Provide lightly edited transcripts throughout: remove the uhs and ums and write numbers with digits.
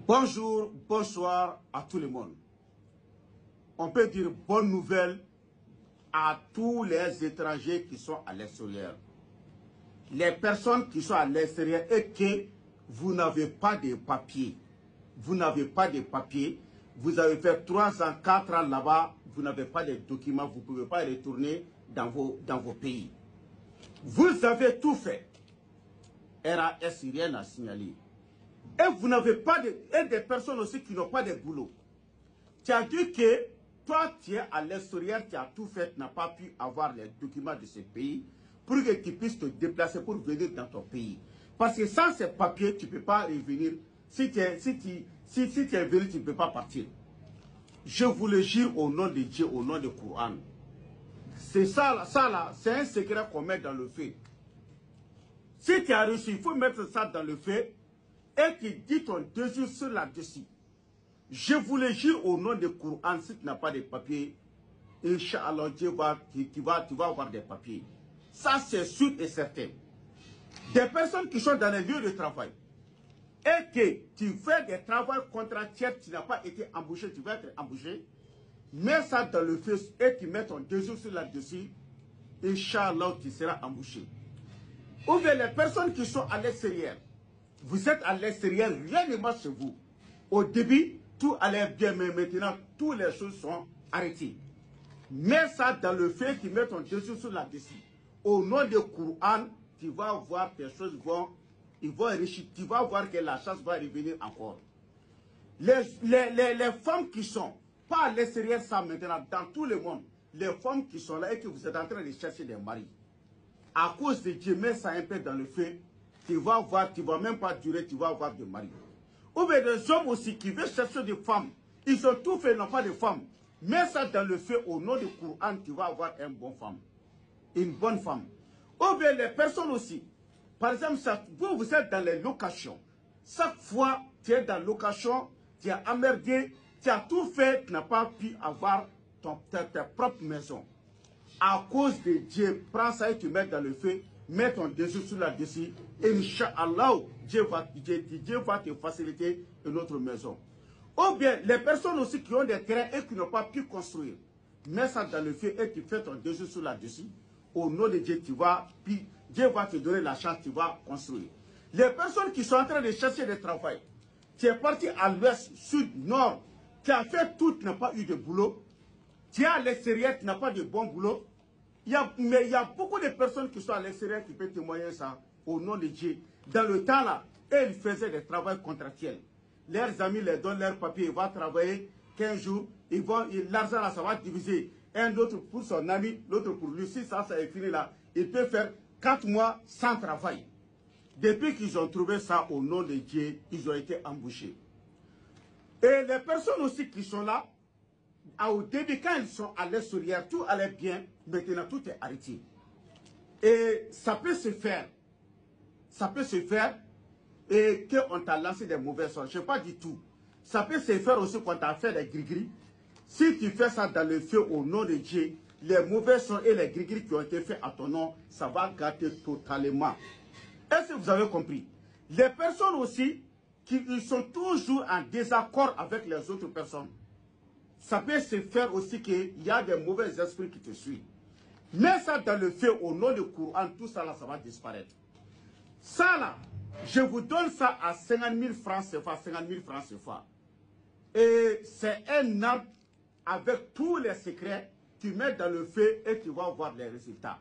Bonjour, bonsoir à tout le monde. On peut dire bonne nouvelle à tous les étrangers qui sont à l'extérieur. Les personnes qui sont à l'extérieur et que vous n'avez pas de papiers. Vous n'avez pas de papiers. Vous avez fait 3 ans, 4 ans là-bas. Vous n'avez pas de documents. Vous ne pouvez pas retourner dans vos pays. Vous avez tout fait. RAS, rien à signaler. Et vous n'avez pas de... Et des personnes aussi qui n'ont pas de boulot. Tu as dit que toi, tu es à l'extérieur, tu as tout fait, tu n'as pas pu avoir les documents de ce pays pour que tu puisses te déplacer pour venir dans ton pays. Parce que sans ces papiers, tu ne peux pas revenir. Si tu es venu, tu ne peux pas partir. Je vous le jure au nom de Dieu, au nom du Coran. C'est ça là, c'est un secret qu'on met dans le feu. Si tu as reçu, il faut mettre ça dans le feu et tu dis ton désir sur là-dessus. Je vous le jure au nom du Coran, si tu n'as pas de papiers, Inch'Allah, tu vas avoir des papiers. Ça, c'est sûr et certain. Des personnes qui sont dans les lieux de travail et que tu fais des travaux contractuels, tu n'as pas été embauché, tu vas être embauché. Mets ça dans le feu et tu mets ton désir sur là-dessus. Inch'Allah, tu seras embauché. Ou bien les personnes qui sont à l'extérieur. Vous êtes à l'extérieur, rien ne marche chez vous. Au début, tout allait bien, mais maintenant, toutes les choses sont arrêtées. Mets ça dans le feu, tu mets ton désir sur là-dessus. Au nom du Coran, tu vas voir que les choses ils vont enrichir. Tu vas voir que la chance va revenir encore. Les femmes qui sont, pas à l'extérieur, ça maintenant, dans tout le monde, les femmes qui sont là et que vous êtes en train de chercher des maris, à cause de Dieu, mets ça un peu dans le feu, tu vas voir, tu ne vas même pas durer, tu vas avoir des maris. Ou bien des hommes aussi qui veulent chercher des femmes, ils ont tout fait, ils n'ont pas de femmes. Mets ça dans le feu, au nom du Coran, tu vas avoir une bonne femme. Une bonne femme. Ou bien les personnes aussi, par exemple, vous êtes dans les locations. Chaque fois, tu es dans la location, tu as emmerdé, tu as tout fait, tu n'as pas pu avoir ta propre maison. À cause de Dieu, prends ça et tu mets dans le feu, mets ton désir sur là-dessus, et Inch'Allah, Dieu va te faciliter une autre maison. Ou bien, les personnes aussi qui ont des terrains et qui n'ont pas pu construire, mets ça dans le feu et tu fais ton désir sur là-dessus. Au nom de Dieu, Dieu va te donner la chance, tu vas construire. Les personnes qui sont en train de chercher du travail, tu es parti à l'ouest, sud, nord, tu as fait tout, tu n'as pas eu de boulot, tu es à l'extérieur, tu n'as pas de bon boulot. Mais il y a beaucoup de personnes qui sont à l'extérieur qui peuvent témoigner ça au nom de Dieu. Dans le temps là, ils faisaient des travaux contractuels. Leurs amis leur donnent leurs papiers, ils vont travailler 15 jours, l'argent là, ça va diviser. Un autre pour son ami, l'autre pour lui. Si ça est fini là, il peut faire 4 mois sans travail. Depuis qu'ils ont trouvé ça au nom de Dieu, ils ont été embauchés. Et les personnes aussi qui sont là, au début, quand ils sont à l'extérieur, tout allait bien, maintenant tout est arrêté. Et ça peut se faire. Ça peut se faire et qu'on t'a lancé des mauvais sorts. Je ne sais pas du tout. Ça peut se faire aussi quand t'as fait des gris-gris. Si tu fais ça dans le feu au nom de Dieu, les mauvais sorts et les gris-gris qui ont été faits à ton nom, ça va gâter totalement. Est-ce que vous avez compris? Les personnes aussi, ils sont toujours en désaccord avec les autres personnes. Ça peut se faire aussi qu'il y a des mauvais esprits qui te suivent. Mets ça dans le feu au nom du Coran, tout ça là, ça va disparaître. Ça là, je vous donne ça à 50 000 francs CFA, 50 000 francs CFA. Et c'est un arbre avec tous les secrets, tu mets dans le feu et tu vas voir les résultats.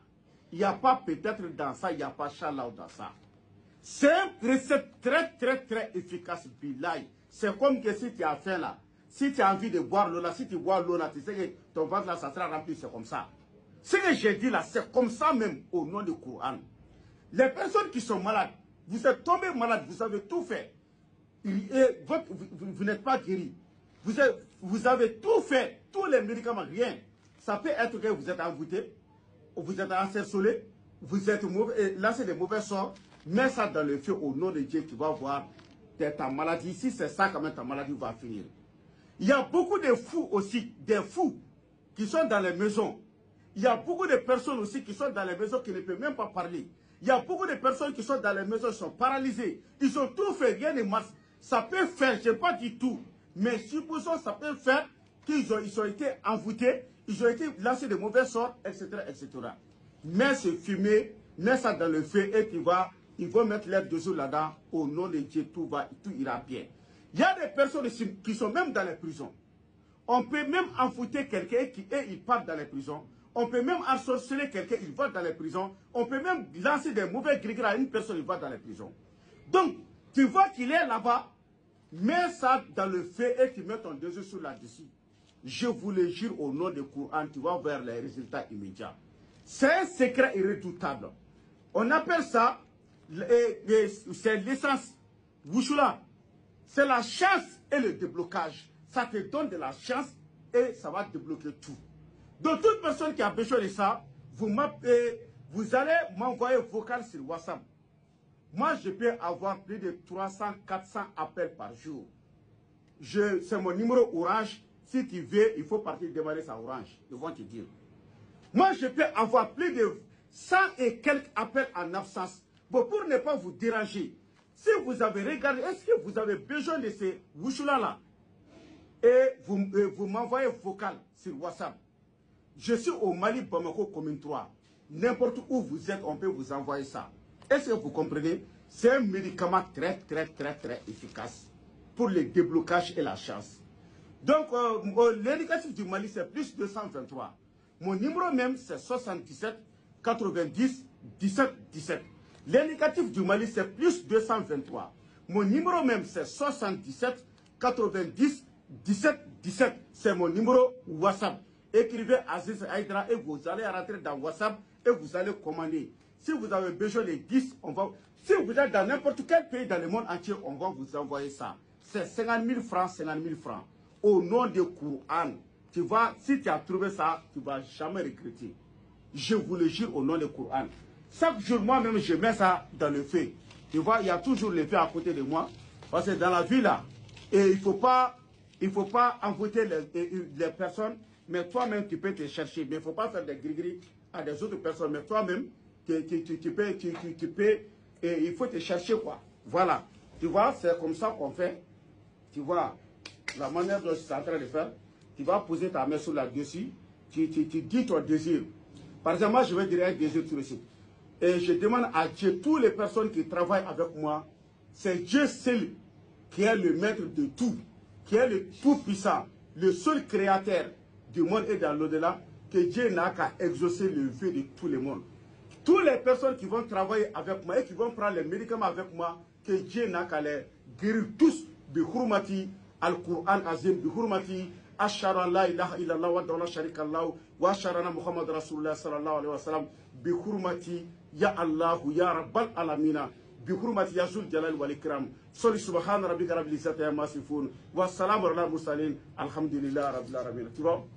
Il n'y a pas peut-être dans ça, il n'y a pas chalao dans ça. C'est une recette très efficace, billahi. C'est comme que si tu as faim là, si tu as envie de boire l'eau là, si tu bois l'eau là, tu sais que ton ventre là, ça sera rempli, c'est comme ça. Ce que j'ai dit là, c'est comme ça même au nom du Coran. Les personnes qui sont malades, vous êtes tombés malades, vous avez tout fait. Et vous n'êtes pas guéri. Vous avez tout fait, tous les médicaments, rien. Ça peut être que vous êtes envoûté, vous êtes encerclé, vous êtes mauvais, là c'est des mauvais sorts. Mets ça dans le feu au nom de Dieu, tu vas voir ta maladie. Si c'est ça, quand même ta maladie va finir. Il y a beaucoup de fous aussi, des fous qui sont dans les maisons. Il y a beaucoup de personnes aussi qui sont dans les maisons qui ne peuvent même pas parler. Il y a beaucoup de personnes qui sont dans les maisons, qui sont paralysées. Ils ont tout fait, rien ne marche. Ça peut faire, je n'ai pas dit tout, mais supposons ça peut faire qu'ils ont été envoûtés, ils ont été lancés de mauvais sorts, etc., etc. Mais c'est fumé, mets ça dans le feu et ils vont mettre l'air dessous là-dedans. Au nom de Dieu, tout ira bien. Il y a des personnes ici qui sont même dans les prisons. On peut même envoûter quelqu'un qui, il part dans les prisons. On peut même ensorceler quelqu'un, il va dans les prisons. On peut même lancer des mauvais grigres à une personne, il va dans les prisons. Donc, tu vois qu'il est là-bas, mets ça dans le feu et tu mets ton désir sur là-dessus. Je vous le jure au nom du Coran, tu vas voir les résultats immédiats. C'est un secret irrédoutable. On appelle ça, c'est l'essence. Wouchoula, c'est la chance et le déblocage. Ça te donne de la chance et ça va débloquer tout. Donc, toute personne qui a besoin de ça, vous allez m'envoyer vocal sur WhatsApp. Moi, je peux avoir plus de 300, 400 appels par jour. C'est mon numéro Orange. Si tu veux, il faut partir démarrer sa Orange. Ils vont te dire. Moi, je peux avoir plus de 100 et quelques appels en absence. Bon, pour ne pas vous déranger, si vous avez regardé, est-ce que vous avez besoin de ces wouchoula-là? Et vous m'envoyez vocal sur WhatsApp. Je suis au Mali, Bamako, commune 3. N'importe où vous êtes, on peut vous envoyer ça. Est-ce que vous comprenez? C'est un médicament très efficace pour le déblocage et la chance. Donc, l'indicatif du Mali, c'est plus 223. Mon numéro même, c'est 77 90 17 17. L'indicatif du Mali, c'est plus 223. Mon numéro même, c'est 77 90 17 17. C'est mon numéro WhatsApp. Écrivez Aziz Aïdra et vous allez rentrer dans WhatsApp et vous allez commander. Si vous avez besoin de 10, si vous êtes dans n'importe quel pays dans le monde entier, on va vous envoyer ça. C'est 50 000 francs, 50 000 francs. Au nom du Coran. Tu vois, si tu as trouvé ça, tu ne vas jamais regretter. Je vous le jure au nom du Coran. Chaque jour, moi-même, je mets ça dans le feu. Tu vois, il y a toujours le feu à côté de moi. Parce que dans la vie, là, et il ne faut pas envoûter les personnes, mais toi-même, tu peux te chercher. Mais il ne faut pas faire des gris-gris à des autres personnes. Mais toi-même, tu peux, et il faut te chercher, quoi. Voilà. Tu vois, c'est comme ça qu'on fait. Tu vois, la manière dont je suis en train de faire, tu vas poser ta main sur là-dessus, tu dis ton désir. Par exemple, moi, je vais dire un désir tout de suite. Et je demande à Dieu, toutes les personnes qui travaillent avec moi, c'est Dieu seul qui est le maître de tout, qui est le tout-puissant, le seul créateur du monde et dans l'au-delà, que Dieu n'a qu'à exaucer le vœu de tout le monde. Toutes les personnes qui vont travailler avec moi et qui vont prendre les médicaments avec moi, que Dieu n'a qu'à les guérir tous. Bi hurmati al-Qur'an azim, bi hurmati ashara la ilaha illallah wa dawla sharika Allah wa asharana Muhammad Rasulullah sallallahu alayhi wa sallam, bi hurmati ya Allah ya Rabbal alamina, bi hurmati ya Zul Jalal wal Ikram. Soli subhana rabbika rabbil izzati amma yasifun wa salamun ala mursalin, alhamdulillah rabbil alamin. Tu vois?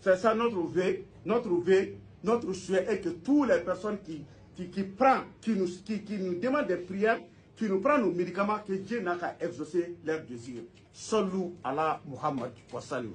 C'est ça notre vœu, notre souhait est que toutes les personnes qui nous demandent des prières, qui nous prennent nos médicaments, que Dieu n'a qu'à exaucer leurs désirs. Sallu ala Muhammad wa salim.